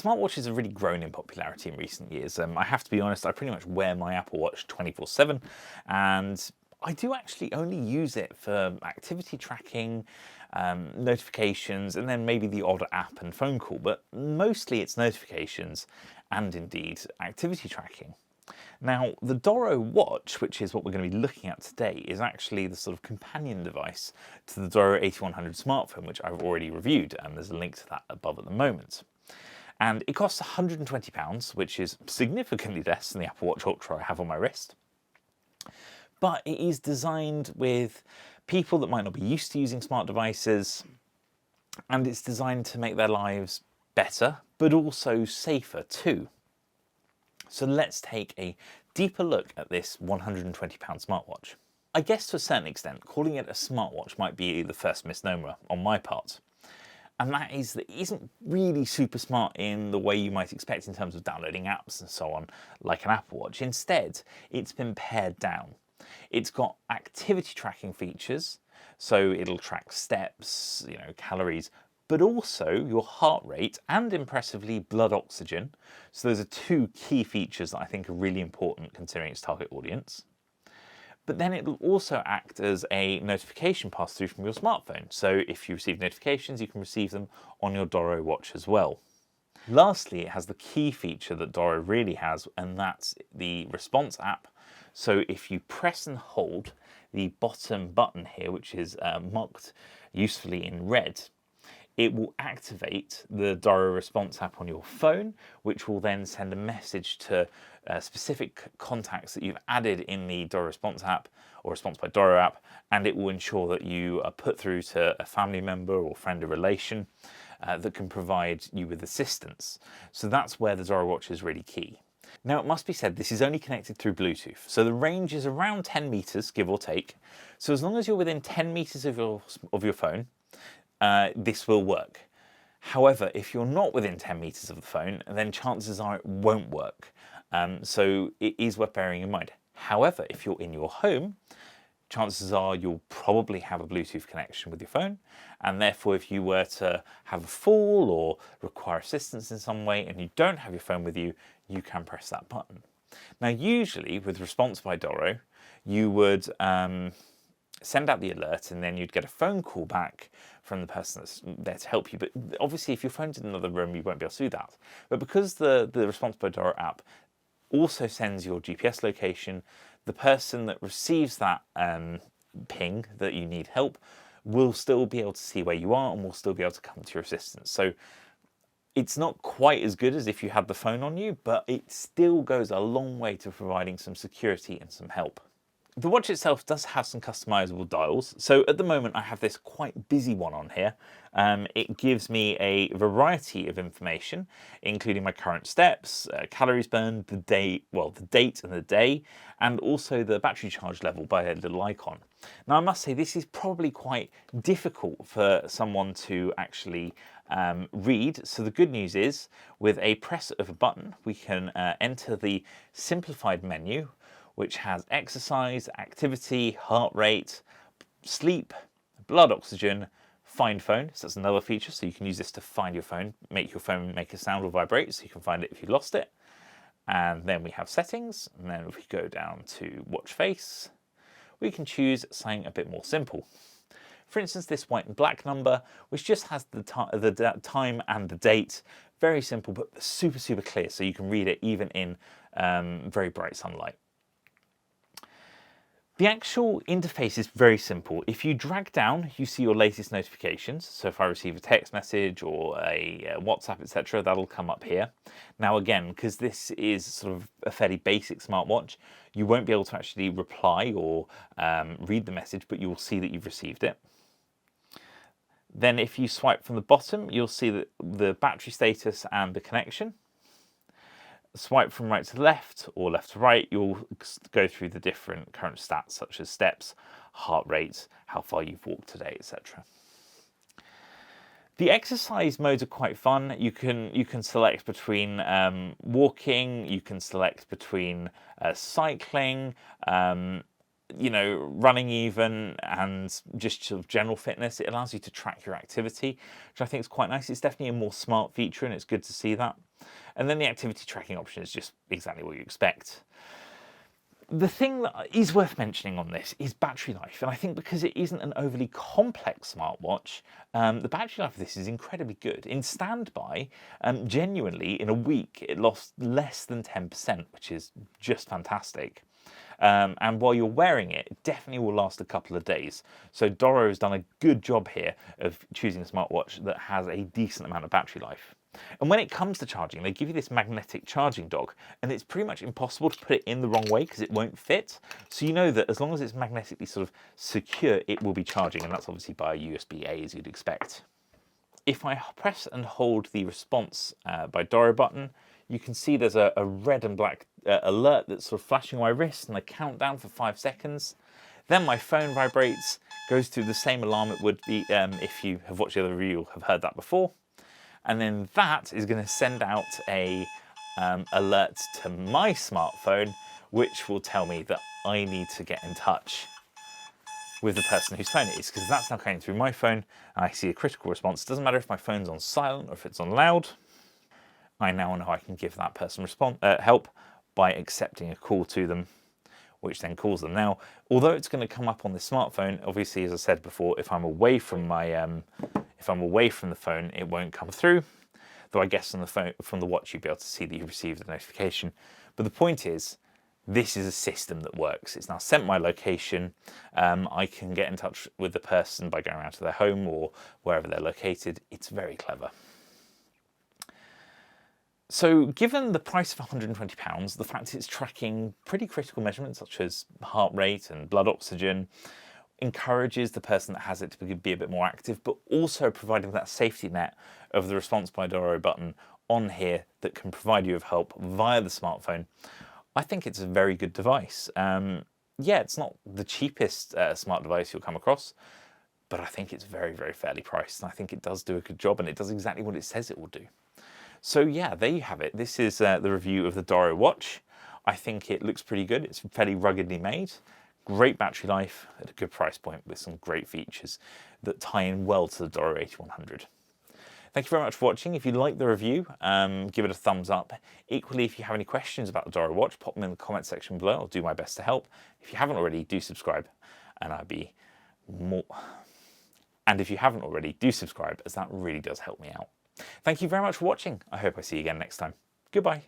Smartwatches have really grown in popularity in recent years. I have to be honest, I pretty much wear my Apple Watch 24/7, and I do actually only use it for activity tracking, notifications, and then maybe the odd app and phone call, but mostly it's notifications and indeed activity tracking. Now, the Doro Watch, which is what we're going to be looking at today, is actually the sort of companion device to the Doro 8100 smartphone, which I've already reviewed, and there's a link to that above at the moment. And it costs £120, which is significantly less than the Apple Watch Ultra I have on my wrist. But it is designed with people that might not be used to using smart devices, and it's designed to make their lives better, but also safer too. So let's take a deeper look at this £120 smartwatch. I guess to a certain extent, calling it a smartwatch might be the first misnomer on my part. And that is that it isn't really super smart in the way you might expect in terms of downloading apps and so on, like an Apple Watch. Instead, it's been pared down. It's got activity tracking features, so it'll track steps, calories, but also your heart rate and, impressively, blood oxygen. So those are two key features that I think are really important considering its target audience. But then it will also act as a notification pass-through from your smartphone. So if you receive notifications, you can receive them on your Doro Watch as well. Lastly, it has the key feature that Doro really has, and that's the response app. So if you press and hold the bottom button here, which is marked usefully in red, it will activate the Doro Response app on your phone, which will then send a message to specific contacts that you've added in the Doro Response app or Response by Doro app, and it will ensure that you are put through to a family member or friend or relation that can provide you with assistance. So that's where the Doro Watch is really key. Now, it must be said, this is only connected through Bluetooth, so the range is around 10 meters, give or take. So as long as you're within 10 meters of your phone, this will work. However, if you're not within 10 meters of the phone, then chances are it won't work. So it is worth bearing in mind. However, if you're in your home, chances are you'll probably have a Bluetooth connection with your phone, and therefore if you were to have a fall or require assistance in some way and you don't have your phone with you, you can press that button. Now, usually with Response by Doro, you would send out the alert and then you'd get a phone call back from the person that's there to help you. But obviously if your phone's in another room, you won't be able to do that. But because the Response by Doro app also sends your GPS location, the person that receives that ping that you need help will still be able to see where you are and will still be able to come to your assistance. So it's not quite as good as if you had the phone on you, but it still goes a long way to providing some security and some help. The watch itself does have some customizable dials. So at the moment I have this quite busy one on here. It gives me a variety of information, including my current steps, calories burned, the date and the day, and also the battery charge level by a little icon. Now, I must say this is probably quite difficult for someone to actually read. So the good news is, with a press of a button, we can enter the simplified menu, which has exercise, activity, heart rate, sleep, blood oxygen, find phone. So that's another feature. So you can use this to find your phone make a sound or vibrate, so you can find it if you lost it. And then we have settings. And then if we go down to watch face, we can choose something a bit more simple. For instance, this white and black number, which just has the time and the date. Very simple, but super, super clear. So you can read it even in very bright sunlight. The actual interface is very simple. If you drag down, you see your latest notifications. So if I receive a text message or a WhatsApp, etc., that'll come up here. Now again, because this is sort of a fairly basic smartwatch, you won't be able to actually reply or read the message, but you will see that you've received it. Then if you swipe from the bottom, you'll see that the battery status and the connection. Swipe from right to left or left to right, you'll go through the different current stats such as steps, heart rate, how far you've walked today, etc. The exercise modes are quite fun. You can select between walking, you can select between cycling, running even, and just sort of general fitness. It allows you to track your activity, which I think is quite nice. It's definitely a more smart feature and it's good to see that. And then the activity tracking option is just exactly what you expect. The thing that is worth mentioning on this is battery life, and I think because it isn't an overly complex smartwatch, the battery life of this is incredibly good. In standby, genuinely, in a week, it lost less than 10%, which is just fantastic. And while you're wearing it, it definitely will last a couple of days. So Doro has done a good job here of choosing a smartwatch that has a decent amount of battery life. And when it comes to charging, they give you this magnetic charging dock, and it's pretty much impossible to put it in the wrong way because it won't fit. So you know that as long as it's magnetically sort of secure, it will be charging, and that's obviously by USB-A as you'd expect. If I press and hold the response by Doro button, you can see there's a red and black alert that's sort of flashing on my wrist and a countdown for 5 seconds. Then my phone vibrates, goes through the same alarm it would be if you have watched the other review, you'll have heard that before. And then that is going to send out a alert to my smartphone, which will tell me that I need to get in touch with the person whose phone it is, because that's now coming through my phone, and I see a critical response. It doesn't matter if my phone's on silent or if it's on loud. I now know I can give that person help by accepting a call to them, which then calls them. Now, although it's going to come up on the smartphone, obviously, as I said before, if I'm away from the phone, it won't come through. Though I guess on the phone, from the watch, you'll be able to see that you received the notification. But the point is, this is a system that works. It's now sent my location. I can get in touch with the person by going around to their home or wherever they're located. It's very clever. So given the price of £120, the fact it's tracking pretty critical measurements such as heart rate and blood oxygen, encourages the person that has it to be a bit more active, but also providing that safety net of the response by Doro button on here that can provide you with help via the smartphone, I think it's a very good device. Yeah, it's not the cheapest smart device you'll come across, but I think it's very, very fairly priced, and I think it does do a good job, and it does exactly what it says it will do. So yeah, there you have it. This is the review of the Doro Watch. I think it looks pretty good. It's fairly ruggedly made. Great battery life at a good price point with some great features that tie in well to the Doro 8100. Thank you very much for watching. If you like the review, give it a thumbs up. Equally, if you have any questions about the Doro Watch, pop them in the comment section below. I'll do my best to help. If you haven't already, do subscribe, and I'd be more. And if you haven't already, do subscribe, as that really does help me out. Thank you very much for watching. I hope I see you again next time. Goodbye.